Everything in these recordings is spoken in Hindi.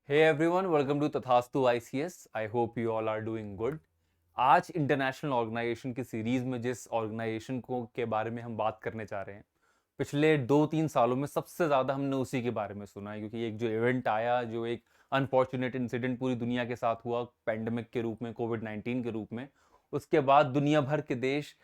Hey everyone, welcome to तथास्तु ICS. I hope you all are doing good. आज इंटरनेशनल ऑर्गेनाइजेशन की सीरीज में जिस ऑर्गेनाइजेशन को के बारे में हम बात करने जा रहे हैं, पिछले 2-3 सालों में सबसे ज़्यादा हमने उसी के बारे में सुना है, क्योंकि एक जो इवेंट आया, जो एक अनफॉर्चुनेट इंसिडेंट पूरी दुनिया के साथ हुआ पैंडमिक के रूप में, कोविड-19 के रूप में, उसके बाद दुनिया भर के देश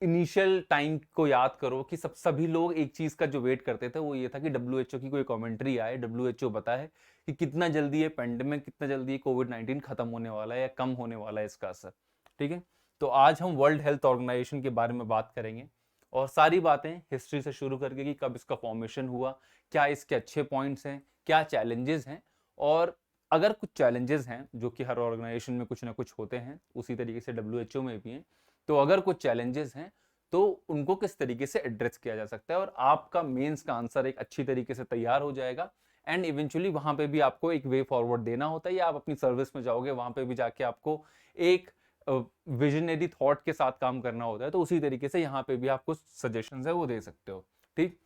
इनिशियल टाइम को याद करो कि सभी लोग एक चीज़ का जो वेट करते थे वो ये था कि डब्ल्यू की कोई कमेंट्री आए, डब्ल्यू बताए कि कितना जल्दी ये पेंडेमिक, कितना जल्दी ये कोविड-19 खत्म होने वाला है या कम होने वाला है इसका असर। ठीक है, तो आज हम वर्ल्ड हेल्थ ऑर्गेनाइजेशन के बारे में बात करेंगे और सारी बातें हिस्ट्री से शुरू करके कि कब इसका फॉर्मेशन हुआ, क्या इसके अच्छे पॉइंट्स हैं, क्या चैलेंजेस हैं, और अगर कुछ चैलेंजेस हैं जो कि हर ऑर्गेनाइजेशन में कुछ ना कुछ होते हैं, उसी तरीके से डब्ल्यू में भी हैं, तो अगर कुछ चैलेंजेस हैं तो उनको किस तरीके से एड्रेस किया जा सकता है और आपका मेंस का आंसर एक अच्छी तरीके से तैयार हो जाएगा। एंड इवेंचुअली वहां पे भी आपको एक वे फॉरवर्ड देना होता है, या आप अपनी सर्विस में जाओगे वहां पे भी जाके आपको एक विजनरी थॉट के साथ काम करना होता है, तो उसी तरीके से यहाँ पे भी आप कुछ सजेशंस है वो दे सकते हो। ठीक,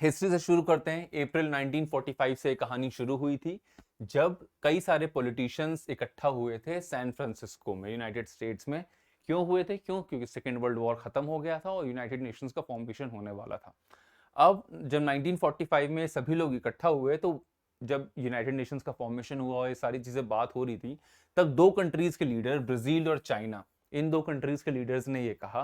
हिस्ट्री से शुरू करते हैं। अप्रैल 1945 से कहानी शुरू हुई थी, जब कई सारे पॉलिटिशियंस इकट्ठा हुए थे सैन फ्रांसिस्को में, यूनाइटेड स्टेट्स में। क्यों हुए थे? क्योंकि सेकेंड वर्ल्ड वॉर खत्म हो गया था और यूनाइटेड नेशंस का फॉर्मेशन होने वाला था। अब जब 1945 में सभी लोग इकट्ठा हुए, तो जब यूनाइटेड नेशंस का फॉर्मेशन हुआ और ये सारी चीजें बात हो रही थी, तब दो कंट्रीज के लीडर, ब्राजील और चाइना, इन दो कंट्रीज के लीडर्स ने ये कहा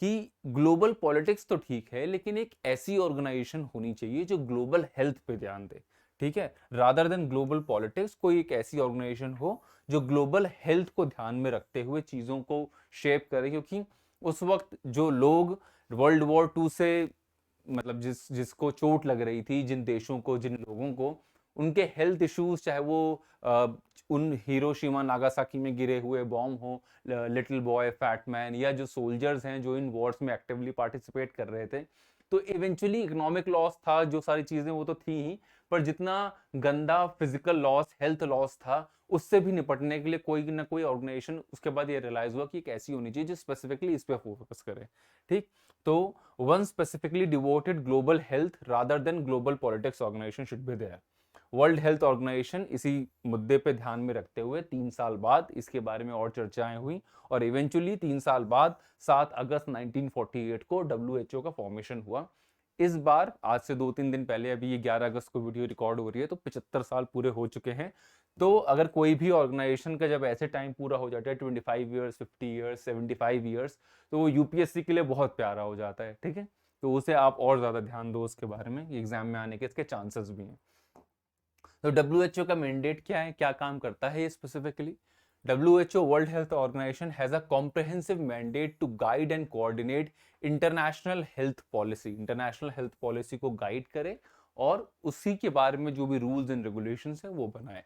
कि ग्लोबल पॉलिटिक्स तो ठीक है, लेकिन एक ऐसी ऑर्गेनाइजेशन होनी चाहिए जो ग्लोबल हेल्थ पे ध्यान दे। ठीक है, रादर देन ग्लोबल पॉलिटिक्स, कोई एक ऐसी ऑर्गेनाइजेशन हो जो ग्लोबल हेल्थ को ध्यान में रखते हुए चीजों को शेप करे। क्योंकि उस वक्त जो लोग वर्ल्ड वॉर 2 से, मतलब जिसको चोट लग रही थी, जिन देशों को, जिन लोगों को, उनके हेल्थ इश्यूज, चाहे वो उन हिरोशिमा नागासाकी में गिरे हुए बॉम्ब हो, लिटिल बॉय, फैट मैन, या जो सोल्जर्स हैं जो इन वॉर्स में एक्टिवली पार्टिसिपेट कर रहे थे, तो इवेंचुअली इकोनॉमिक लॉस था, जो सारी चीजें वो तो थी ही, पर जितना गंदा फिजिकल लॉस, हेल्थ लॉस था, उससे भी निपटने के लिए कोई ना कोई ऑर्गेनाइजेशन, उसके बाद ये रियलाइज हुआ कि एक ऐसी होनी चाहिए जो स्पेसिफिकली इस पे फोकस करे। ठीक, तो one specifically devoted global health rather than global politics organization should be there. World health organization इसी मुद्दे पे ध्यान में रखते हुए 3 साल बाद इसके बारे में और चर्चाएं हुई, और इवेंचुअली 3 साल बाद 7 अगस्त 1948 को डब्ल्यूएचओ का फॉर्मेशन हुआ। इस बार आज से 2-3 दिन पहले, अभी ये 11 अगस्त को वीडियो रिकॉर्ड हो रही है, तो 75 साल पूरे हो चुके हैं। तो अगर कोई भी ऑर्गेनाइजेशन का जब ऐसे टाइम पूरा हो जाता है, 25 ईयर्स, 50 ईयर्स, 75 ईयर्स, तो वो यूपीएससी के लिए बहुत प्यारा हो जाता है। ठीक है, तो उसे आप और ज्यादा ध्यान दो उसके बारे में, एग्जाम में आने के इसके चांसेस भी हैं। तो डब्ल्यूएचओ का मैंडेट क्या है, क्या काम करता है ये specifically? WHO, world health organization, has a comprehensive mandate to guide and coordinate international health policy. International health policy को गाइड करे और उसी के बारे में जो भी रूल्स एंड रेगुलेशंस है वो बनाए।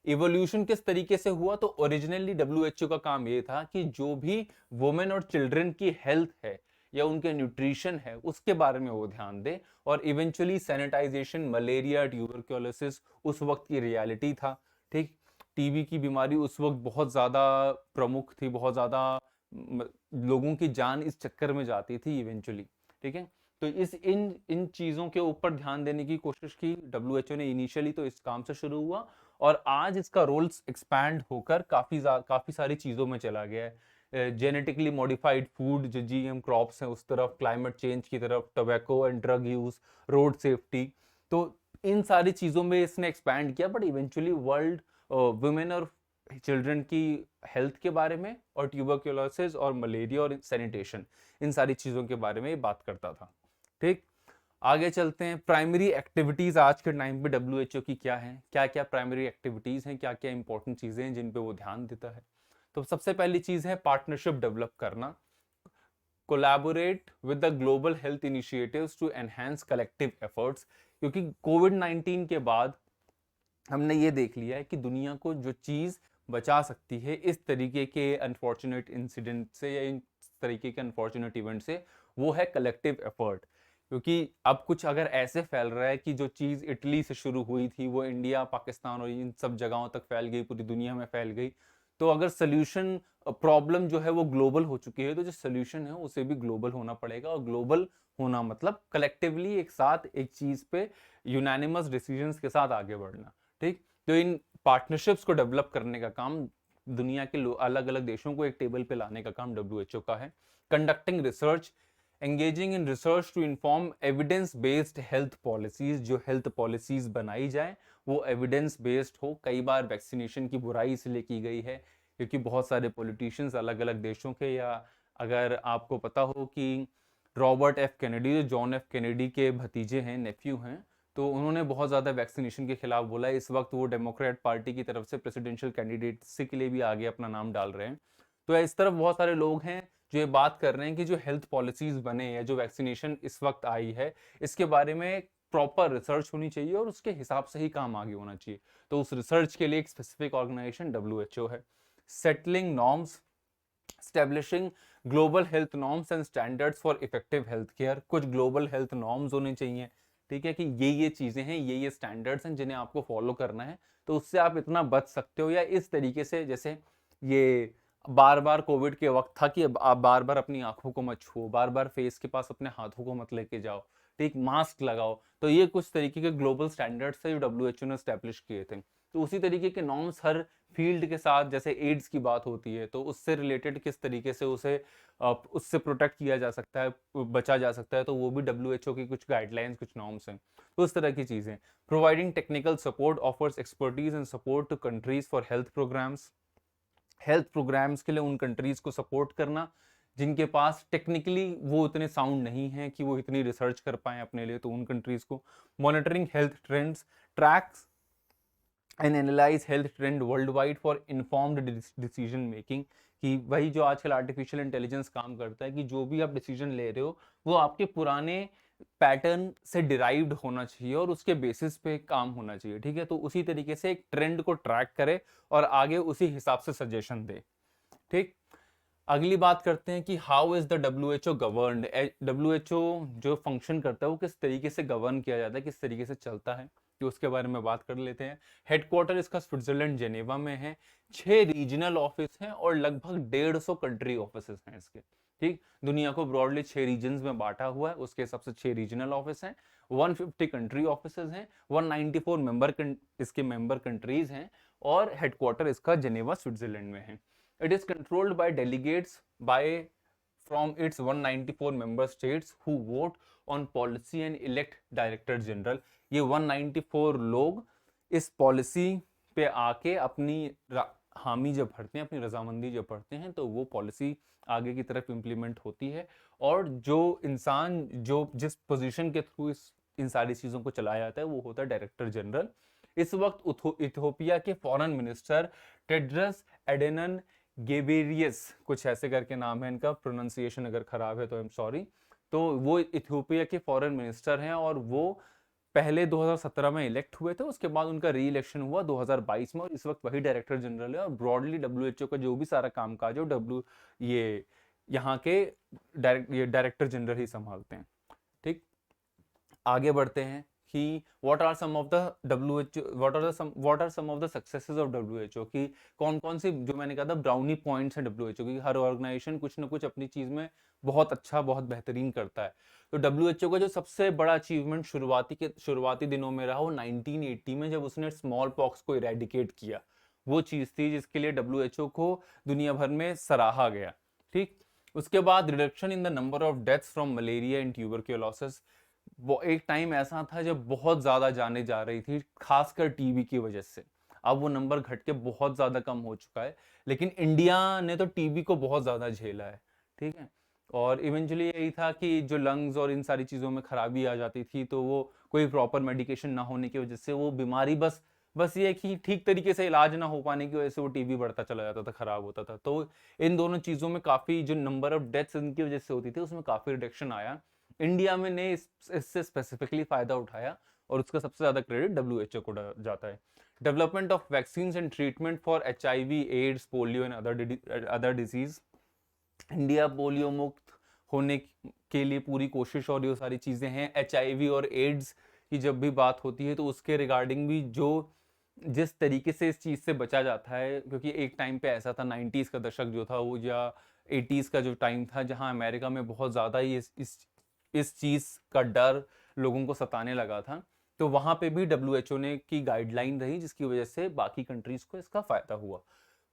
इवोल्यूशन किस तरीके से हुआ? तो ओरिजिनली डब्ल्यूएचओ का काम ये था कि जो भी वुमेन और चिल्ड्रन की हेल्थ है या उनके न्यूट्रिशन है, उसके बारे में वो ध्यान दे। और इवेंचुअली सैनिटाइजेशन, मलेरिया, ट्यूबरक्लोसिस उस वक्त की रियलिटी था। ठीक, टीबी की बीमारी उस वक्त बहुत ज्यादा प्रमुख थी, बहुत ज्यादा लोगों की जान इस चक्कर में जाती थी इवेंचुअली। ठीक है, तो इस इन इन चीजों के ऊपर ध्यान देने की कोशिश की डब्ल्यूएचओ ने इनिशियली, तो इस काम से शुरू हुआ और आज इसका रोल्स एक्सपैंड होकर काफी सारी चीजों में चला गया है। जेनेटिकली मॉडिफाइड फूड, जो जीएम क्रॉप्स हैं उस तरफ, क्लाइमेट चेंज की तरफ, tobacco and drug use, road safety, तो इन सारी चीजों में इसने एक्सपैंड किया। बट इवेंचुअली वर्ल्ड वुमेन और चिल्ड्रन की हेल्थ के बारे में, और ट्यूबरक्लोसिस और मलेरिया और सैनिटेशन, इन सारी चीजों के बारे में बात करता था। ठीक, आगे चलते हैं। प्राइमरी एक्टिविटीज आज के टाइम पे डब्ल्यूएचओ की क्या है, क्या क्या प्राइमरी एक्टिविटीज हैं, क्या क्या इंपॉर्टेंट चीजें हैं जिन पे वो ध्यान देता है? तो सबसे पहली चीज है पार्टनरशिप डेवलप करना, collaborate with the global health initiatives to enhance collective efforts. क्योंकि कोविड-19 के बाद हमने ये देख लिया है कि दुनिया को जो चीज बचा सकती है इस तरीके के अनफॉर्चुनेट इंसिडेंट से या इन तरीके के अनफॉर्चुनेट इवेंट से, वो है कलेक्टिव एफर्ट। क्योंकि अब कुछ अगर ऐसे फैल रहा है कि जो चीज इटली से शुरू हुई थी वो इंडिया, पाकिस्तान और इन सब जगहों तक फैल गई, पूरी दुनिया में फैल गई, तो अगर सोल्यूशन, प्रॉब्लम जो है वो ग्लोबल हो चुकी है, तो जो सोल्यूशन है उसे भी ग्लोबल होना पड़ेगा। और ग्लोबल होना मतलब कलेक्टिवली एक साथ एक चीज पे यूनानिमस डिसीजंस के साथ आगे बढ़ना। ठीक। तो इन पार्टनरशिप्स को डेवलप करने का काम, दुनिया के अलग अलग देशों को एक टेबल पे लाने का काम WHO का है। Conducting research, engaging in research to inform evidence based health policies, जो हेल्थ पॉलिसीज बनाई जाए वो एविडेंस बेस्ड हो। कई बार वैक्सीनेशन की बुराई इसलिए की गई है क्योंकि बहुत सारे पॉलिटिशियंस अलग अलग देशों के, या अगर आपको पता हो कि रॉबर्ट एफ कैनेडी जो जॉन एफ कैनेडी के भतीजे हैं, नेफ्यू हैं, तो उन्होंने बहुत ज़्यादा वैक्सीनेशन के खिलाफ बोला है। इस वक्त वो डेमोक्रेट पार्टी की तरफ से प्रेसिडेंशियल कैंडिडेटसी के लिए भी आगे अपना नाम डाल रहे हैं। तो इस तरफ बहुत सारे लोग हैं जो ये बात कर रहे हैं कि जो हेल्थ पॉलिसीज बने या जो वैक्सीनेशन इस वक्त आई है इसके बारे में प्रॉपर रिसर्च होनी चाहिए और उसके हिसाब से ही काम आगे होना चाहिए। तो उस रिसर्च के लिए एक स्पेसिफिक ऑर्गेनाइजेशन WHO है। Settling norms, establishing global health norms and standards for effective health care. कुछ ग्लोबल हेल्थ नॉर्म्स होने चाहिए, ठीक है, कि ये चीजें हैं, ये स्टैंडर्ड्स हैं जिन्हें आपको फॉलो करना है, तो उससे आप इतना बच सकते हो। या इस तरीके से, जैसे ये बार बार कोविड के वक्त था कि अब आप बार बार अपनी आंखों को मत छुओ, बार बार फेस के पास अपने हाथों को मत लेके जाओ, ठीक, मास्क लगाओ। तो ये कुछ तरीके के ग्लोबल स्टैंडर्ड्स थे जो WHO ने स्टैब्लिश किए थे। तो उसी तरीके के नॉर्म्स हर फील्ड के साथ, जैसे एड्स की बात होती है तो उससे रिलेटेड किस तरीके से उसे उससे प्रोटेक्ट किया जा सकता है, बचा जा सकता है, तो वो भी WHO की कुछ गाइडलाइंस, कुछ नॉर्म्स हैं। तो इस तरह की चीजें। Providing technical support offers expertise and support to countries for health programs. Health programs के लिए उन कंट्रीज को सपोर्ट करना जिनके पास टेक्निकली वो इतने साउंड नहीं है कि वो इतनी रिसर्च कर पाए अपने लिए, तो उन कंट्रीज को। Monitoring health trends, tracks and analyse health trend world wide for informed decision making. कि वही जो आजकल आर्टिफिशियल इंटेलिजेंस काम करता है कि जो भी आप डिसीजन ले रहे हो वो आपके पुराने पैटर्न से डिराइव्ड होना चाहिए और उसके बेसिस पे काम होना चाहिए, ठीक है। तो उसी तरीके से एक ट्रेंड को ट्रैक करे और आगे उसी हिसाब से सजेशन दे, ठीक। अगली बात करते हैं कि how is the WHO governed. WHO जो फंक्शन करता है वो किस तरीके से गवर्न किया जाता है, किस तरीके से चलता है, कि उसके बारे में बात कर लेते हैं। हेडक्वार्टर इसका स्विट्जरलैंड जेनेवा में है। 6 रीजनल ऑफिस हैं और लगभग 150 कंट्री ऑफिस हैं इसके, ठीक। दुनिया को ब्रॉडली 6 रीजन्स में बांटा हुआ है, उसके हिसाब से 6 रीजनल ऑफिस हैं, 150 कंट्री ऑफिस हैं, 194 इसके मेंबर कंट्रीज हैं और हेडक्वार्टर इसका जेनेवा स्विट्जरलैंड में है। It is controlled by delegates from its 194 member states who vote on policy and elect director general। ये 194 लोग इस पॉलिसी पे आके अपनी हामी जब भरते हैं, अपनी रजामंदी जब भरते हैं, तो वो पॉलिसी आगे की तरफ इम्प्लीमेंट होती है। और जो इंसान जो जिस पोजीशन के थ्रू इन सारी चीज़ों को चलाया जाता है वो होता है डायरेक्टर जनरल। इस वक्त इथियोपिया के फॉरेन मिनिस्टर टेड्रस एडेनन गेबेरियस, कुछ ऐसे करके नाम है इनका, प्रोनाउंसिएशन अगर खराब है तो आई एम सॉरी। तो वो इथियोपिया के फॉरेन मिनिस्टर हैं और वो पहले 2017 में इलेक्ट हुए थे, उसके बाद उनका री इलेक्शन हुआ 2022 में और इस वक्त वही डायरेक्टर जनरल है। और ब्रॉडली WHO का जो भी सारा कामकाज है ये यहाँ के डायरेक्टर जनरल ही संभालते हैं, ठीक। आगे बढ़ते हैं कि what are some of the successes of WHO, कि कौन कौन सी, जो मैंने कहा था ब्राउनी पॉइंट्स हैं WHO की। हर ऑर्गेनाइजेशन कुछ ना कुछ अपनी चीज में बहुत अच्छा, बहुत बेहतरीन करता है। तो WHO का जो सबसे बड़ा अचीवमेंट शुरुआती दिनों में रहा वो 1980 में, जब उसने स्मॉल पॉक्स को इरेडिकेट किया। वो चीज थी जिसके लिए WHO को दुनिया भर में सराहा गया, ठीक। उसके बाद reduction in the number of deaths from malaria and tuberculosis. वो एक टाइम ऐसा था जब बहुत ज्यादा जाने जा रही थी, खासकर टीबी की वजह से। अब वो नंबर घट के बहुत ज्यादा कम हो चुका है, लेकिन इंडिया ने तो टीबी को बहुत ज्यादा झेला है, ठीक है। और इवेंचुअली यही था कि जो लंग्स और इन सारी चीजों में खराबी आ जाती थी, तो वो कोई प्रॉपर मेडिकेशन ना होने की वजह से वो बीमारी बस ये कि ठीक तरीके से इलाज ना हो पाने की वजह से वो टीबी बढ़ता चला जाता था, खराब होता था। तो इन दोनों चीजों में काफी, जो नंबर ऑफ डेथ्स इनकी वजह से होती थी उसमें काफी रिडक्शन आया। इंडिया में ने इससे स्पेसिफिकली फायदा उठाया और उसका सबसे ज्यादा क्रेडिट WHO को जाता है। Development of vaccine and treatment for HIV, AIDS, polio and other disease. India polio मुक्त होने के लिए पूरी कोशिश और ये सारी चीजें हैं। HIV और एड्स की जब भी बात होती है तो उसके रिगार्डिंग भी जो जिस तरीके से इस चीज से बचा जाता है, क्योंकि एक टाइम पे ऐसा था 90s का दशक जो था वो, या 80s का जो टाइम था, जहां अमेरिका में बहुत ज्यादा ही इस चीज का डर लोगों को सताने लगा था। तो वहां पे भी डब्ल्यूएचओ ने की गाइडलाइन रही, जिसकी वजह से बाकी कंट्रीज को इसका फायदा हुआ।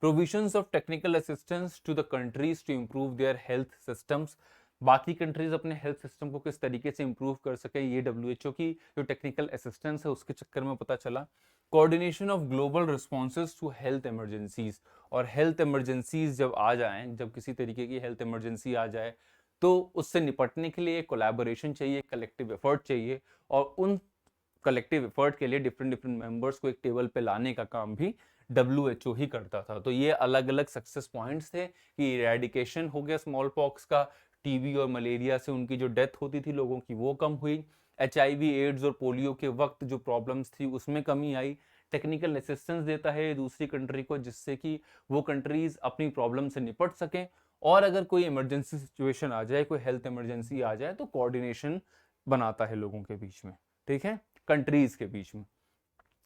Provisions of technical assistance to the countries to improve their health systems, बाकी कंट्रीज अपने हेल्थ सिस्टम को किस तरीके से इंप्रूव कर सके, ये डब्ल्यूएचओ की जो टेक्निकल असिस्टेंस है उसके चक्कर में पता चला। Coordination of global responses to health emergencies, और हेल्थ इमरजेंसीज जब आ जाएं, जब किसी तरीके की हेल्थ इमरजेंसी आ जाए तो उससे निपटने के लिए कोलैबोरेशन चाहिए, कलेक्टिव एफर्ट चाहिए, और उन कलेक्टिव एफर्ट के लिए डिफरेंट डिफरेंट मेंबर्स को एक टेबल पे लाने का काम भी डब्ल्यूएचओ ही करता था। तो ये अलग अलग सक्सेस पॉइंट्स थे कि इरेडिकेशन हो गया स्मॉल पॉक्स का, टीबी और मलेरिया से उनकी जो डेथ होती थी लोगों की वो कम हुई, एचआईवी एड्स और पोलियो के वक्त जो प्रॉब्लम्स थी उसमें कमी आई, टेक्निकल असिस्टेंस देता है दूसरी कंट्री को जिससे कि वो कंट्रीज अपनी प्रॉब्लम से निपट सकें, और अगर कोई इमरजेंसी सिचुएशन आ जाए, कोई हेल्थ इमरजेंसी आ जाए तो कोऑर्डिनेशन बनाता है लोगों के बीच में, ठीक है, कंट्रीज के बीच में।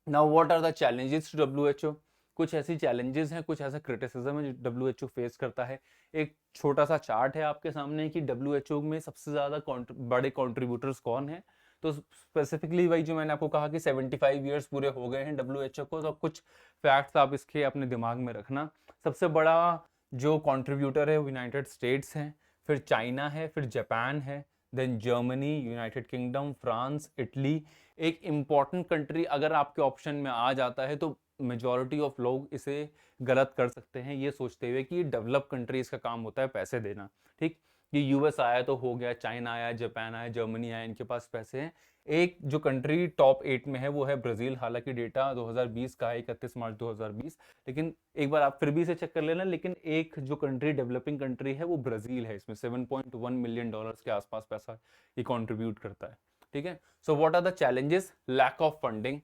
Now what are the challenges to WHO, कुछ ऐसी चैलेंजेस हैं, कुछ ऐसा क्रिटिसिज्म है जो डब्ल्यूएचओ फेस करता है। एक छोटा सा चार्ट है आपके सामने कि डब्ल्यूएचओ में सबसे ज्यादा बड़े कंट्रीब्यूटर्स कौन है। तो स्पेसिफिकली वही जो मैंने आपको कहा कि 75 ईयर्स पूरे हो गए हैं डब्ल्यूएचओ को, तो कुछ फैक्ट्स आप इसके अपने दिमाग में रखना। सबसे बड़ा जो कंट्रीब्यूटर है वो यूनाइटेड स्टेट्स हैं, फिर चाइना है, फिर जापान है, then Germany, United Kingdom, France, Italy. एक इम्पॉर्टेंट कंट्री अगर आपके ऑप्शन में आ जाता है तो मेजॉरिटी ऑफ लोग इसे गलत कर सकते हैं ये सोचते हुए कि डेवलप कंट्रीज का काम होता है पैसे देना, ठीक। ये यूएस आया तो हो गया, चाइना आया, जापान आया, जर्मनी आया, इनके पास पैसे हैं। एक जो कंट्री टॉप 8 में है वो है ब्राजील, हालांकि डेटा 2020 का है, 31 मार्च 2020, लेकिन एक बार आप फिर भी इसे चेक कर लेना। लेकिन एक जो कंट्री डेवलपिंग कंट्री है वो ब्राजील है, इसमें 7.1 मिलियन डॉलर्स के आसपास पैसा ये कंट्रीब्यूट करता है, ठीक है। So what are the challenges, lack of funding,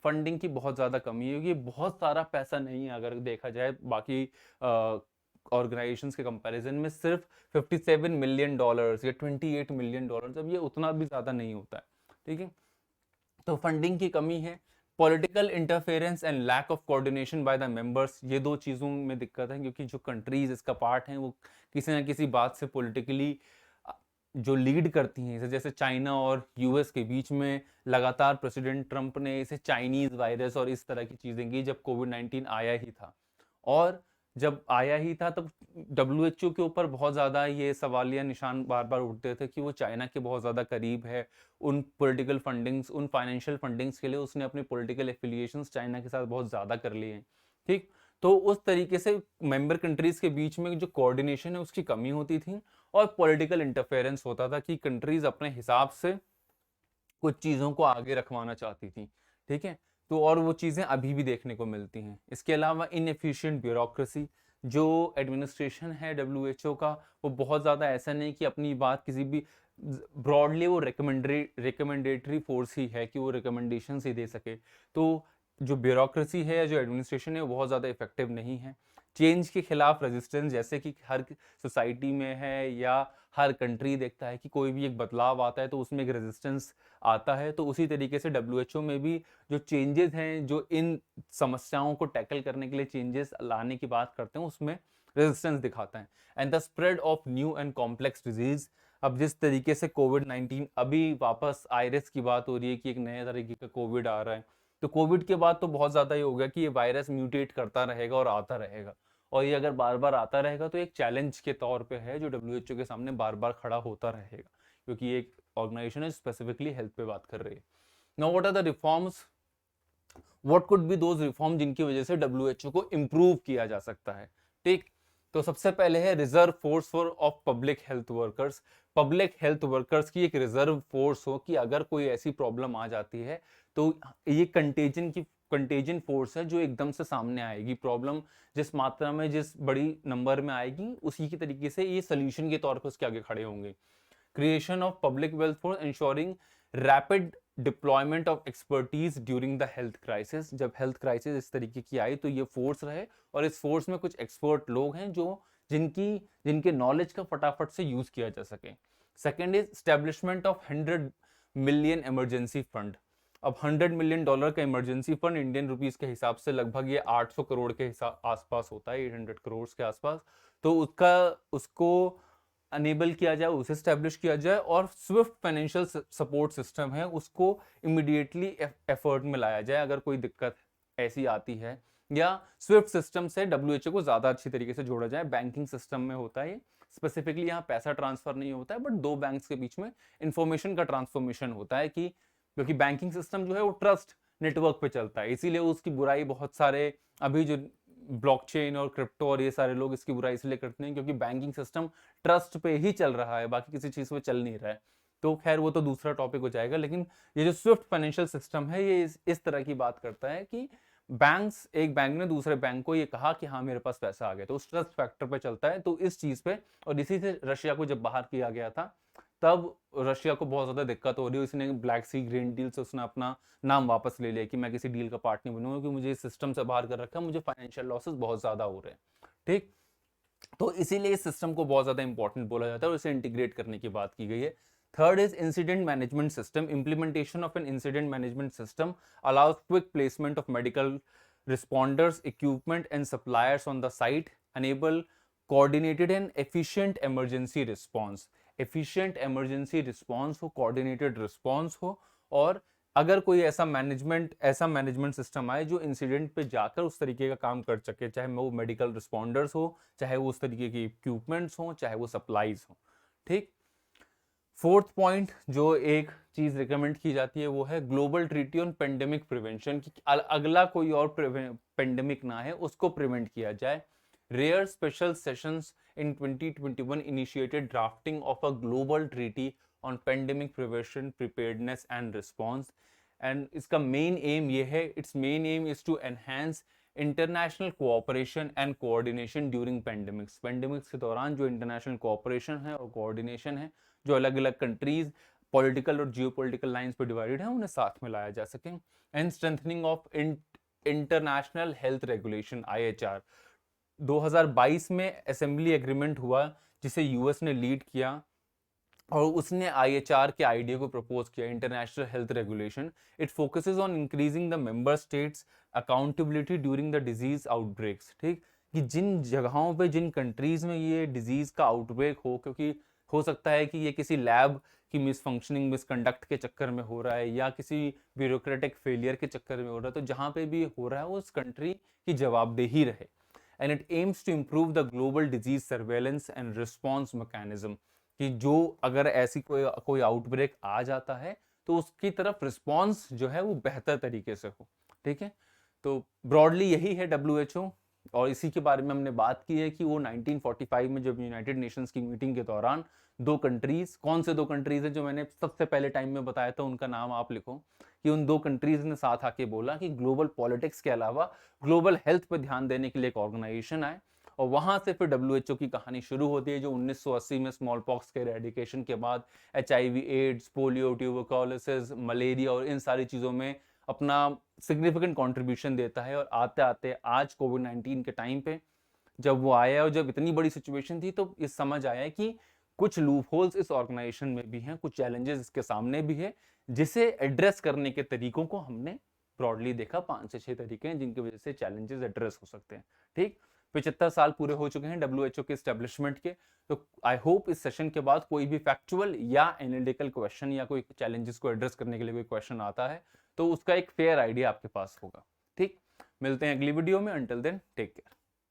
funding की बहुत ज़्यादा कमी है, ये बहुत सारा पैसा नहीं है अगर देखा जाए बाकी ऑर्गेनाइजेशंस के कंपैरिजन में। सिर्फ 57 मिलियन डॉलर्स या 28 मिलियन डॉलर्स, अब ये उतना भी ज़्यादा नहीं होता है, ठीक है। तो फंडिंग की कमी है, political interference and lack of coordination by the members, ये दो चीज़ों में दिक्कत है क्योंकि जो कंट्रीज इसका पार्ट हैं वो किसी ना किसी बात से पॉलिटिकली जो लीड करती हैं, जैसे चाइना और यूएस के बीच में लगातार प्रेसिडेंट ट्रंप ने इसे चाइनीज वायरस और इस तरह की चीज़ें की जब कोविड-19 आया ही था। और जब आया ही था तब डब्ल्यूएचओ के ऊपर बहुत ज़्यादा ये सवालिया निशान बार बार उठते थे कि वो चाइना के बहुत ज़्यादा करीब है, उन पॉलिटिकल फंडिंग्स, उन फाइनेंशियल फंडिंग्स के लिए उसने अपने पॉलिटिकल एफिलिएशंस चाइना के साथ बहुत ज़्यादा कर लिए हैं, ठीक। तो उस तरीके से मेंबर कंट्रीज के बीच में जो कोऑर्डिनेशन है उसकी कमी होती थी, और पॉलिटिकल इंटरफेरेंस होता था कि कंट्रीज अपने हिसाब से कुछ चीज़ों को आगे रखवाना चाहती थी, ठीक है। तो और वो चीज़ें अभी भी देखने को मिलती हैं। इसके अलावा इनएफिशिएंट ब्यूरोक्रेसी, जो एडमिनिस्ट्रेशन है डब्ल्यूएचओ का वो बहुत ज़्यादा ऐसा नहीं कि अपनी बात किसी भी, ब्रॉडली वो रिकमेंडेटरी फोर्स ही है कि वो रिकमेंडेशन ही दे सके। तो जो ब्यूरोक्रेसी है या जो एडमिनिस्ट्रेशन है वो बहुत ज़्यादा इफेक्टिव नहीं है। चेंज के खिलाफ रेजिस्टेंस, जैसे कि हर सोसाइटी में है या हर कंट्री देखता है कि कोई भी एक बदलाव आता है तो उसमें एक रेजिस्टेंस आता है, तो उसी तरीके से डब्ल्यूएचओ में भी जो चेंजेस हैं, जो इन समस्याओं को टैकल करने के लिए चेंजेस लाने की बात करते हैं, उसमें रेजिस्टेंस दिखाता है। And the spread of new and complex disease, अब जिस तरीके से कोविड-19 अभी वापस आयरस की बात हो रही है कि एक नए तरीके का कोविड आ रहा है, तो कोविड के बाद तो बहुत ज़्यादा ये हो गया कि ये वायरस म्यूटेट करता रहेगा और आता रहेगा, और ये अगर बार बार आता रहेगा तो एक चैलेंज के तौर पे है जो डब्ल्यूएचओ के सामने बार बार खड़ा होता रहेगा, क्योंकि ये एक ऑर्गेनाइजेशन है स्पेसिफिकली हेल्थ पे बात कर रही है। Now what are the reforms, what could be those reform जिनकी वजह से डब्ल्यूएचओ को इम्प्रूव किया जा सकता है, ठीक। तो सबसे पहले है reserve force for of public health workers, public health workers की एक रिजर्व फोर्स हो कि अगर कोई ऐसी प्रॉब्लम आ जाती है तो ये कंटेजन फोर्स है जो एकदम से सामने आएगी, प्रॉब्लम जिस मात्रा में, जिस बड़ी नंबर में आएगी उसी की तरीके से ये सोल्यूशन के तौर पर उसके आगे खड़े होंगे। Creation of public wealth for ensuring rapid deployment of expertise during the health crisis, जब हेल्थ क्राइसिस इस तरीके की आई तो ये फोर्स रहे और इस फोर्स में कुछ एक्सपर्ट लोग हैं जो जिनके नॉलेज का फटाफट से यूज किया जा सके। Second is establishment of 100 million emergency fund, अब 100 मिलियन डॉलर का इमरजेंसी फंड इंडियन रुपीस के हिसाब से लगभग ये 800 करोड़ के हिसाब आसपास होता है, 800 करोड़ के आसपास। तो उसको अनेबल किया जाए, उसे स्टैब्लिश किया जाए, और स्विफ्ट फाइनेंशियल सपोर्ट सिस्टम है उसको इमिडिएटली एफर्ट में लाया जाए अगर कोई दिक्कत ऐसी आती है, या स्विफ्ट सिस्टम से डब्ल्यूएचओ को ज्यादा अच्छी तरीके से जोड़ा जाए। बैंकिंग सिस्टम में होता है, स्पेसिफिकली यहाँ पैसा ट्रांसफर नहीं होता है, बट दो बैंक्स के बीच में इंफॉर्मेशन का ट्रांसफॉर्मेशन होता है, कि क्योंकि बैंकिंग सिस्टम जो है वो ट्रस्ट नेटवर्क पे चलता है, इसीलिए उसकी बुराई बहुत सारे अभी जो ब्लॉकचेन और क्रिप्टो और ये सारे लोग इसकी बुराई इसलिए करते हैं क्योंकि बैंकिंग सिस्टम ट्रस्ट पे ही चल रहा है, बाकी किसी चीज पे चल नहीं रहा है। तो खैर वो तो दूसरा टॉपिक हो जाएगा, लेकिन ये जो स्विफ्ट फाइनेंशियल सिस्टम है ये इस तरह की बात करता है कि बैंक्स, एक बैंक ने दूसरे बैंक को ये कहा कि हाँ मेरे पास पैसा आ गया, तो उस ट्रस्ट फैक्टर पे चलता है, तो इस चीज पे, और इसी से रशिया को जब बाहर किया गया था तब रशिया को बहुत ज्यादा दिक्कत हो रही है, उसने ब्लैक सी ग्रीन डील से उसने अपना नाम वापस ले लिया कि मैं किसी डील का पार्ट नहीं बनूंगा क्योंकि मुझे इस सिस्टम से बाहर कर रखा है, मुझे फाइनेंशियल लॉसेस बहुत ज्यादा हो रहे हैं। ठीक, तो इसीलिए इस सिस्टम को बहुत ज्यादा इंपॉर्टेंट बोला जाता है और इसे इंटीग्रेट करने की बात की गई है। Third is incident management system. Implementation of an incident management system allows quick placement of medical responders, equipment and suppliers on the site, enable coordinated and efficient emergency response। efficient emergency response हो, coordinated response हो, और अगर कोई ऐसा मैनेजमेंट सिस्टम आए जो इंसिडेंट पे जाकर उस तरीके का काम कर सके, चाहे वो मेडिकल रिस्पॉन्डर्स हो, चाहे वो उस तरीके की इक्विपमेंट्स हो, चाहे वो सप्लाईज हो। ठीक, फोर्थ पॉइंट जो एक चीज रिकमेंड की जाती है वो है global treaty on pandemic prevention, कि अगला कोई और पेंडेमिक ना है उसको प्रिवेंट किया जाए। Rare special sessions in 2021 initiated drafting of a global treaty on pandemic prevention, preparedness and response. And इसका मेन एम ये है, its main aim is to enhance international cooperation and coordination during pandemics. Pandemics के दौरान जो इंटरनेशनल कोऑपरेशन है और कोऑर्डिनेशन है, जो अलग अलग कंट्रीज पॉलिटिकल और जियोपॉलिटिकल लाइंस पर डिवाइडेड है, उन्हें साथ में लाया जा सके। And strengthening of international health regulation IHR। 2022 में असेंबली एग्रीमेंट हुआ जिसे यूएस ने लीड किया और उसने IHR के आइडिया को प्रपोज किया, international health regulation. It focuses on increasing the member states accountability during the disease outbreaks. ठीक, कि जिन जगहों पे, जिन कंट्रीज में ये डिजीज का आउटब्रेक हो, क्योंकि हो सकता है कि ये किसी लैब की मिसफंक्शनिंग, मिसकंडक्ट के चक्कर में हो रहा है या किसी ब्यूरोक्रेटिक फेलियर के चक्कर में हो रहा है, तो जहां पे भी हो रहा है उस कंट्री की जवाबदेही रहे। And it aims to improve the global disease surveillance and response mechanism, कि जो अगर ऐसी कोई आउटब्रेक आ जाता है तो उसकी तरफ रिस्पॉन्स जो है वो बेहतर तरीके से हो। ठीक है, तो ब्रॉडली यही है WHO, और इसी के बारे में हमने बात की है कि वो 1945 में जब यूनाइटेड नेशंस की मीटिंग के दौरान दो कंट्रीज, कौन से दो कंट्रीज है जो मैंने सबसे पहले टाइम में बताया था उनका नाम आप लिखो, कि उन दो कंट्रीज ने साथ आके बोला कि ग्लोबल पॉलिटिक्स के अलावा ग्लोबल हेल्थ पर ध्यान देने के लिए एक ऑर्गेनाइजेशन आए, और वहां से फिर WHO की कहानी शुरू होती है, जो 1980 में स्मॉल पॉक्स के एरेडिकेशन के बाद HIV, AIDS, polio, tuberculosis, malaria और इन सारी चीजों में अपना सिग्निफिकेंट कंट्रीब्यूशन देता है। और आते आते आज कोविड-19 के टाइम पे जब वो आया और जब इतनी बड़ी सिचुएशन थी, तो ये समझ आया कि कुछ लूप होल्स इस ऑर्गेनाइजेशन में भी हैं, कुछ चैलेंजेस इसके सामने भी है, जिसे एड्रेस करने के तरीकों को हमने ब्रॉडली देखा। 5 से 6 तरीके हैं जिनकी वजह से चैलेंजेस एड्रेस हो सकते हैं। ठीक, 75 साल पूरे हो चुके हैं WHO के स्टैब्लिशमेंट के। तो आई होप इस सेशन के बाद कोई भी फैक्चुअल या एनालिटिकल क्वेश्चन या कोई चैलेंजेस को एड्रेस करने के लिए कोई क्वेश्चन आता है तो उसका एक फेयर आइडिया आपके पास होगा। ठीक, मिलते हैं अगली वीडियो में। Until then take care.